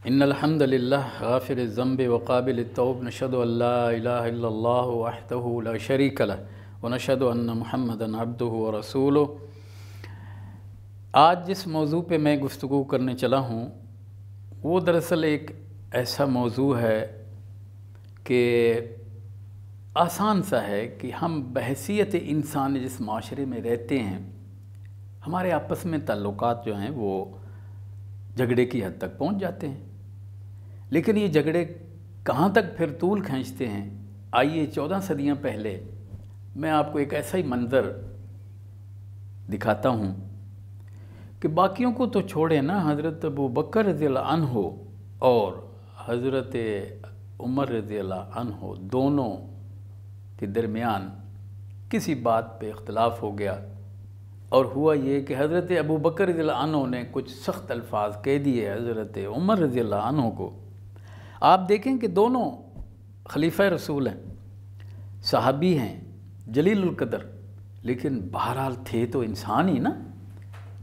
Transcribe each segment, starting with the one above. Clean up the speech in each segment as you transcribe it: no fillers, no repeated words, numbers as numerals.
ان الحمد للہ غافر الذنب وقابل التوب نشهد ان لا الہ الا اللہ وحدہ لا شریک لہ ونشهد ان محمدا عبدہ ورسولہ۔ آج جس موضوع پہ میں گفتگو کرنے چلا ہوں وہ دراصل ایک ایسا موضوع ہے کہ آسان سا ہے کہ ہم بحیثیت انسان جس معاشرے میں رہتے ہیں ہمارے آپس میں تعلقات جو ہیں وہ جھگڑے کی حد تک پہنچ جاتے ہیں، لیکن یہ جھگڑے کہاں تک پھر طول کھینچتے ہیں۔ آئیے 14 صدیاں پہلے میں آپ کو ایک ایسا ہی منظر دکھاتا ہوں کہ باقیوں کو تو چھوڑے نا، حضرت ابو بکر رضی اللہ عنہ اور حضرت عمر رضی اللہ عنہ دونوں کے درمیان کسی بات پہ اختلاف ہو گیا، اور ہوا یہ کہ حضرت ابو بکر رضی اللہ عنہ نے کچھ سخت الفاظ کہہ دیے حضرت عمر رضی اللہ عنہ کو۔ آپ دیکھیں کہ دونوں خلیفہ رسول ہیں، صحابی ہیں، جلیل القدر، لیکن بہرحال تھے تو انسان ہی نا،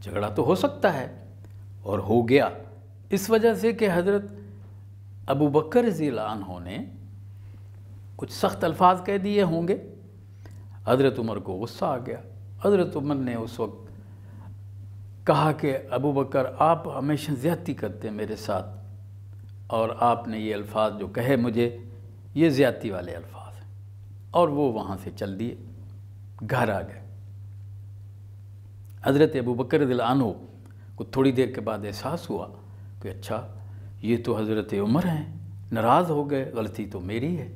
جھگڑا تو ہو سکتا ہے، اور ہو گیا اس وجہ سے کہ حضرت ابو بکر رضی اللہ عنہ نے کچھ سخت الفاظ کہہ دیے ہوں گے۔ حضرت عمر کو غصہ آ گیا۔ حضرت عمر نے اس وقت کہا کہ ابو بکر آپ ہمیشہ زیادتی کرتے ہیں میرے ساتھ، اور آپ نے یہ الفاظ جو کہے مجھے یہ زیادتی والے الفاظ ہیں، اور وہ وہاں سے چل دیے، گھر آ گئے۔ حضرت ابو بکر رضی اللہ عنہ کو تھوڑی دیر کے بعد احساس ہوا کہ اچھا یہ تو حضرت عمر ہیں، ناراض ہو گئے، غلطی تو میری ہے۔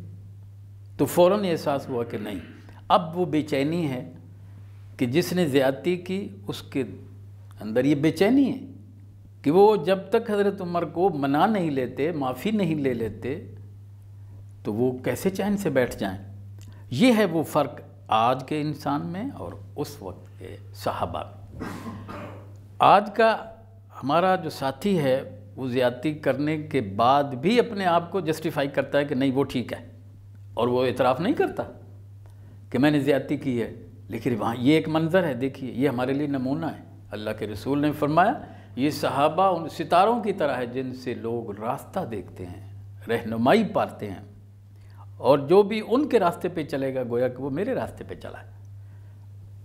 تو فوراً احساس ہوا کہ نہیں، اب وہ بے چینی ہے کہ جس نے زیادتی کی اس کے اندر یہ بے چینی ہے کہ وہ جب تک حضرت عمر کو منا نہیں لیتے، معافی نہیں لے لیتے، تو وہ کیسے چین سے بیٹھ جائیں۔ یہ ہے وہ فرق آج کے انسان میں اور اس وقت کے صحابہ میں۔ آج کا ہمارا جو ساتھی ہے وہ زیادتی کرنے کے بعد بھی اپنے آپ کو جسٹیفائی کرتا ہے کہ نہیں وہ ٹھیک ہے، اور وہ اعتراف نہیں کرتا کہ میں نے زیادتی کی ہے۔ لیکن وہاں یہ ایک منظر ہے، دیکھیے یہ ہمارے لیے نمونہ ہے۔ اللہ کے رسول نے فرمایا یہ صحابہ ان ستاروں کی طرح ہے جن سے لوگ راستہ دیکھتے ہیں، رہنمائی پاتے ہیں، اور جو بھی ان کے راستے پہ چلے گا گویا کہ وہ میرے راستے پہ چلا ہے۔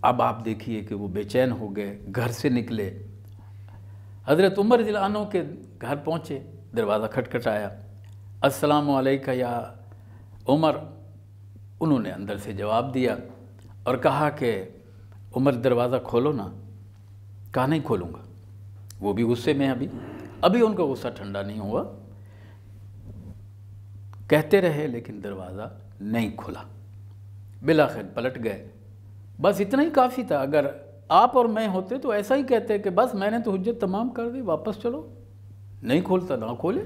اب آپ دیکھیے کہ وہ بے چین ہو گئے، گھر سے نکلے، حضرت عمر رضی اللہ عنہ کے گھر پہنچے، دروازہ کھٹکھٹایا، السلام علیکہ یا عمر۔ انہوں نے اندر سے جواب دیا اور کہا کہ عمر دروازہ کھولو نا۔ کہا نہیں کھولوں گا۔ وہ بھی غصے میں ابھی ان کا غصہ ٹھنڈا نہیں ہوا، کہتے رہے لیکن دروازہ نہیں کھلا۔ بالآخر پلٹ گئے۔ بس اتنا ہی کافی تھا، اگر آپ اور میں ہوتے تو ایسا ہی کہتے کہ بس میں نے تو حجت تمام کر دی، واپس چلو، نہیں کھولتا نہ کھولے۔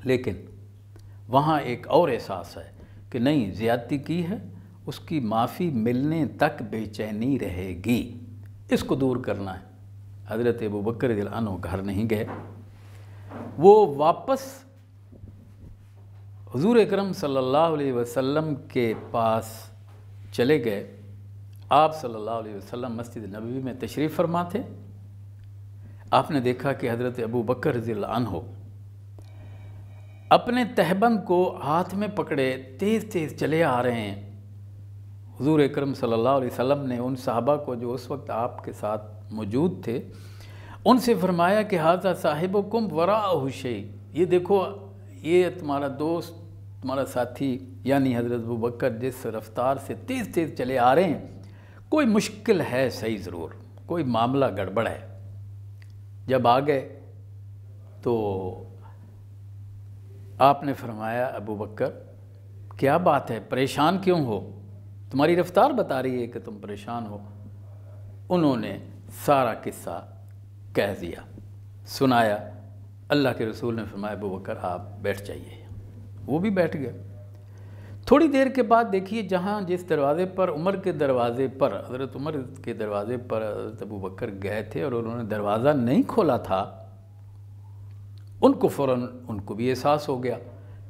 لیکن وہاں ایک اور احساس ہے کہ نہیں، زیادتی کی ہے، اس کی معافی ملنے تک بے چینی رہے گی، اس کو دور کرنا ہے۔ حضرت ابو بکر رضی اللہ عنہ گھر نہیں گئے، وہ واپس حضور اکرم صلی اللہ علیہ وسلم کے پاس چلے گئے۔ آپ صلی اللہ علیہ وسلم مسجد نبوی میں تشریف فرما تھے۔ آپ نے دیکھا کہ حضرت ابو بکر رضی اللہ عنہ اپنے تہبند کو ہاتھ میں پکڑے تیز تیز چلے آ رہے ہیں۔ حضور اکرم صلی اللہ علیہ وسلم نے ان صحابہ کو جو اس وقت آپ کے ساتھ موجود تھے ان سے فرمایا کہ ھذا صاحبکم وراءہ شیء، یہ دیکھو یہ تمہارا دوست، تمہارا ساتھی یعنی حضرت ابو بکر جس رفتار سے تیز تیز چلے آ رہے ہیں، کوئی مشکل ہے صحیح، ضرور کوئی معاملہ گڑبڑ ہے۔ جب آ گئے تو آپ نے فرمایا ابو بکر کیا بات ہے، پریشان کیوں ہو؟ تمہاری رفتار بتا رہی ہے کہ تم پریشان ہو۔ انہوں نے سارا قصہ کہہ دیا، سنایا۔ اللہ کے رسول نے فرمایا ابو بکر آپ بیٹھ جائیے۔ وہ بھی بیٹھ گئے۔ تھوڑی دیر کے بعد دیکھیے جہاں جس دروازے پر عمر کے دروازے پر حضرت عمر کے دروازے پر حضرت ابو بکر گئے تھے اور انہوں نے دروازہ نہیں کھولا تھا، ان کو فوراً ان کو بھی احساس ہو گیا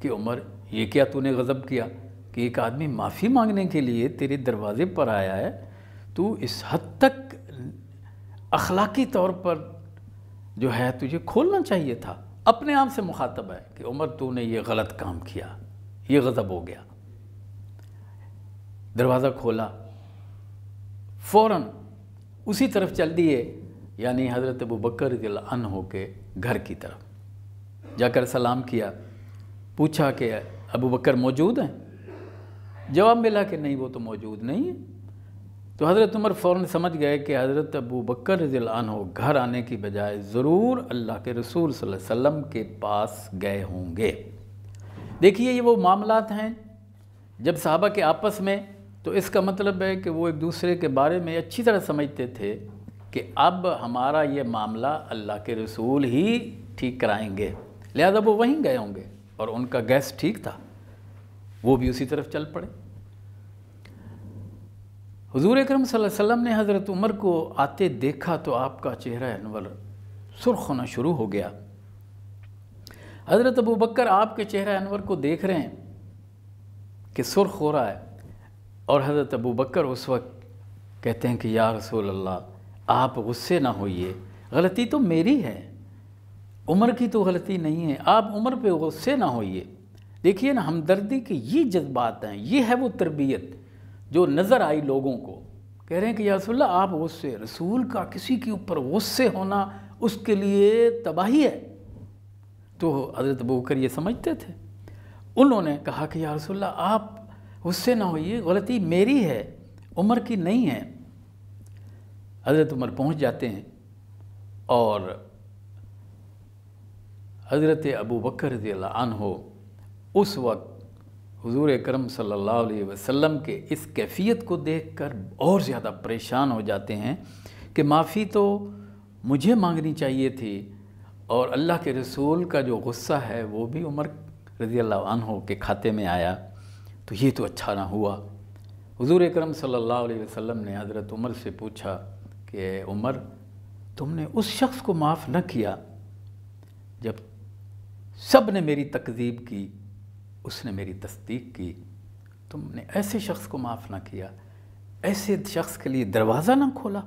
کہ عمر یہ کیا تو نے غضب کیا کہ ایک آدمی معافی مانگنے کے لیے تیرے دروازے پر آیا ہے، تو اس حد تک اخلاقی طور پر جو ہے تجھے کھولنا چاہیے تھا۔ اپنے آپ سے مخاطب ہے کہ عمر تو نے یہ غلط کام کیا، یہ غضب ہو گیا۔ دروازہ کھولا، فوراً اسی طرف چل دیے، یعنی حضرت ابوبکر رضی اللہ عنہ کے گھر کی طرف جا کر سلام کیا، پوچھا کہ ابوبکر موجود ہیں؟ جواب ملا کہ نہیں، وہ تو موجود نہیں ہے۔ تو حضرت عمر فوراً سمجھ گئے کہ حضرت ابوبکر رضی اللہ عنہ گھر آنے کی بجائے ضرور اللہ کے رسول صلی اللہ علیہ وسلم کے پاس گئے ہوں گے۔ دیکھیے یہ وہ معاملات ہیں جب صحابہ کے آپس میں، تو اس کا مطلب ہے کہ وہ ایک دوسرے کے بارے میں اچھی طرح سمجھتے تھے کہ اب ہمارا یہ معاملہ اللہ کے رسول ہی ٹھیک کرائیں گے، لہذا وہ وہیں گئے ہوں گے، اور ان کا گیس ٹھیک تھا، وہ بھی اسی طرف چل پڑے۔ حضور اکرم صلی اللہ علیہ وسلم نے حضرت عمر کو آتے دیکھا تو آپ کا چہرہ انور سرخ ہونا شروع ہو گیا۔ حضرت ابوبکر آپ کے چہرہ انور کو دیکھ رہے ہیں کہ سرخ ہو رہا ہے، اور حضرت ابوبکر اس وقت کہتے ہیں کہ یا رسول اللہ آپ غصے نہ ہوئیے، غلطی تو میری ہے، عمر کی تو غلطی نہیں ہے، آپ عمر پہ غصے نہ ہوئیے۔ دیکھیے نا، ہمدردی کے یہ جذبات ہیں، یہ ہے وہ تربیت جو نظر آئی لوگوں کو۔ کہہ رہے ہیں کہ یا رسول اللہ آپ غصے، رسول کا کسی کے اوپر غصے ہونا اس کے لیے تباہی ہے۔ تو حضرت ابوبکر یہ سمجھتے تھے، انہوں نے کہا کہ یا رسول اللہ آپ غصے نہ ہوئیے، غلطی میری ہے، عمر کی نہیں ہے۔ حضرت عمر پہنچ جاتے ہیں اور حضرت ابوبکر رضی اللہ عنہ اس وقت حضور اکرم صلی اللہ علیہ وسلم کے اس کیفیت کو دیکھ کر اور زیادہ پریشان ہو جاتے ہیں کہ معافی تو مجھے مانگنی چاہیے تھی، اور اللہ کے رسول کا جو غصہ ہے وہ بھی عمر رضی اللہ عنہ کے کھاتے میں آیا، تو یہ تو اچھا نہ ہوا۔ حضور اکرم صلی اللہ علیہ وسلم نے حضرت عمر سے پوچھا کہ عمر تم نے اس شخص کو معاف نہ کیا جب سب نے میری تکذیب کی، اس نے میری تصدیق کی، تم نے ایسے شخص کو معاف نہ کیا، ایسے شخص کے لیے دروازہ نہ کھولا؟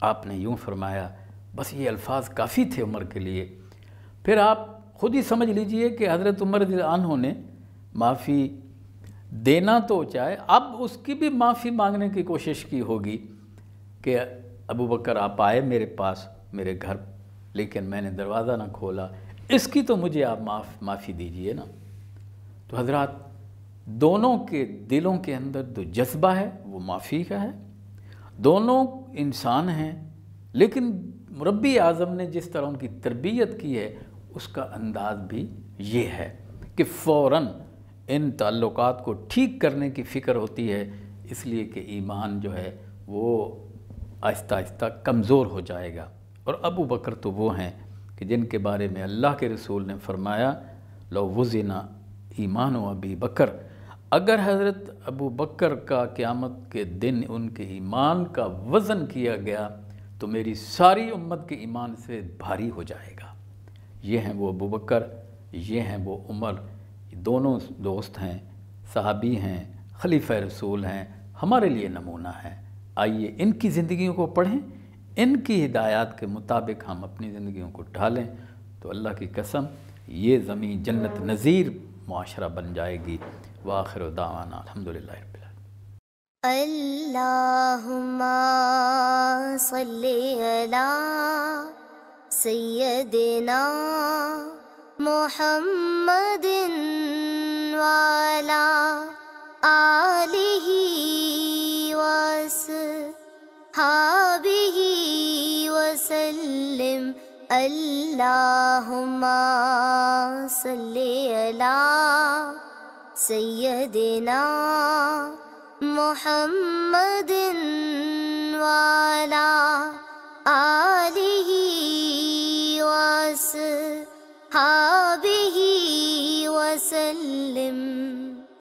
آپ نے یوں فرمایا، بس یہ الفاظ کافی تھے عمر کے لیے۔ پھر آپ خود ہی سمجھ لیجئے کہ حضرت عمر رضی اللہ عنہ نے معافی دینا تو چاہے، اب اس کی بھی معافی مانگنے کی کوشش کی ہوگی کہ ابوبکر آپ آئے میرے پاس میرے گھر، لیکن میں نے دروازہ نہ کھولا، اس کی تو مجھے آپ معافی دیجئے نا۔ تو حضرات دونوں کے دلوں کے اندر جو جذبہ ہے وہ معافی کا ہے، دونوں انسان ہیں، لیکن مربی اعظم نے جس طرح ان کی تربیت کی ہے اس کا انداز بھی یہ ہے کہ فوراً ان تعلقات کو ٹھیک کرنے کی فکر ہوتی ہے، اس لیے کہ ایمان جو ہے وہ آہستہ آہستہ کمزور ہو جائے گا۔ اور ابوبکر تو وہ ہیں کہ جن کے بارے میں اللہ کے رسول نے فرمایا لو وزن ایمان و ابی بکر، اگر حضرت ابوبکر کا قیامت کے دن ان کے ایمان کا وزن کیا گیا تو میری ساری امت کے ایمان سے بھاری ہو جائے گا۔ یہ ہیں وہ ابوبکر، یہ ہیں وہ عمر، یہ دونوں دوست ہیں، صحابی ہیں، خلیفہ رسول ہیں، ہمارے لیے نمونہ ہیں۔ آئیے ان کی زندگیوں کو پڑھیں، ان کی ہدایات کے مطابق ہم اپنی زندگیوں کو ڈھالیں، تو اللہ کی قسم یہ زمین جنت نظیر معاشرہ بن جائے گی۔ وآخر دعوانا الحمدللہ رب العالمین۔ اللہم صلی علی سیدنا محمد وعلی آلہ وصحبہ وسلم۔ اللہم صلی علی سیدنا محمد وعلی آلہ وصحبہ وسلم۔